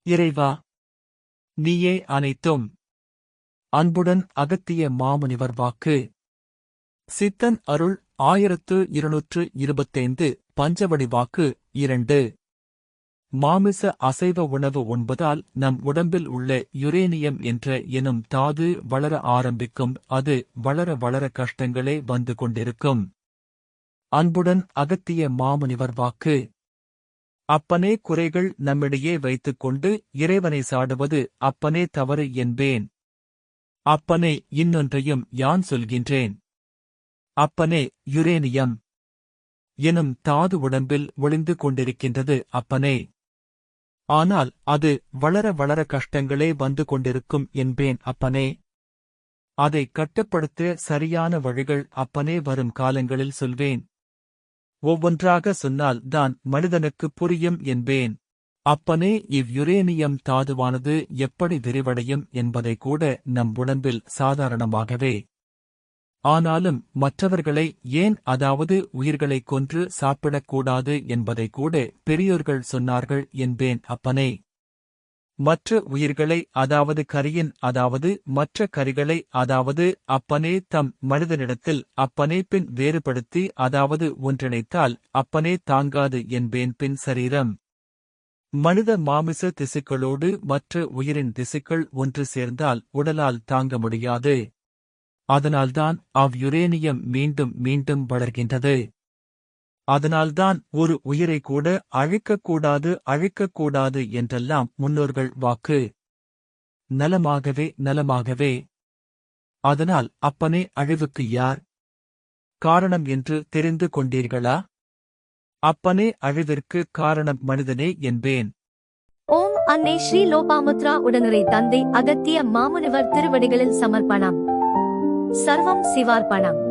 இறைவா, நீயே அனைத்தும். அன்புடன் அகத்திய மாமுனிவர் வாக்கு. சித்தன் அருள் 1225 பஞ்சவடி வாக்கு 2. மாமிச அசைவ உணவு உண்பதால் நம் உடம்பில் உள்ள யுரேனியம் எனும் தாது வளர ஆரம்பிக்கும். அது வளர வளர கஷ்டங்களே வந்து கொண்டிருக்கும். அன்புடன் அகத்திய மாமுனிவர் வாக்கு. அப்பனே, குறைகள் நம்மிடையே வைத்துக்கொண்டு இறைவனை சாடுவது அப்பனே தவறு என்பேன். அப்பனே, இன்னொன்றையும் யான் சொல்கின்றேன். அப்பனே, யுரேனியம் எனும் தாது உடம்பில் ஒளிந்து கொண்டிருக்கின்றது அப்பனே. ஆனால் அது வளர வளர கஷ்டங்களே வந்து கொண்டிருக்கும் என்பேன் அப்பனே. அதை கட்டுப்படுத்த சரியான வழிகள் அப்பனே வரும் காலங்களில் சொல்வேன். ஒவ்வொன்றாக சொன்னால் தான் மனிதனுக்கு புரியும் என்பேன். அப்பனே, இவ்யுரேனியம் தாதுவானது எப்படி விரிவடையும் என்பதை கூட நம் உடம்பில் சாதாரணமாகவே. ஆனாலும் மற்றவர்களை ஏன், அதாவது உயிர்களை கொன்று சாப்பிடக்கூடாது என்பதை கூட பெரியோர்கள் சொன்னார்கள் என்பேன் அப்பனே. மற்ற உயிர்களை, அதாவது கரியின், அதாவது மற்ற கரிகளை, அதாவது அப்பனே தம் மனிதனிடத்தில் அப்பனே பின் வேறுபடுத்தி, அதாவது ஒன்றிணைத்தால் அப்பனே தாங்காது என்பேன். பின் சரீரம் மனித மாமிச திசுக்களோடு மற்ற உயிரின் திசுக்கள் ஒன்று சேர்ந்தால் உடலால் தாங்க முடியாது. அதனால்தான் அவ்யுரேனியம் மீண்டும் மீண்டும் வளர்கின்றது. அதனால்தான் ஒரு உயிரை கூட அழிக்கக்கூடாது என்றெல்லாம் முன்னோர்கள் வாக்கு. நலமாகவே நலமாகவே. அதனால் அப்பனே, அழிவுக்கு யார் காரணம் என்று தெரிந்து கொண்டீர்களா? அப்பனே, அழிவிற்கு காரணம் மனிதனே என்பேன். ஓம் அன்னை ஸ்ரீ லோபாமுத்ரா உடனுரை தந்தை அகத்திய மாமுனிவர் திருவடிகளில் சமர்ப்பணம். சர்வம் சிவார்ப்பணம்.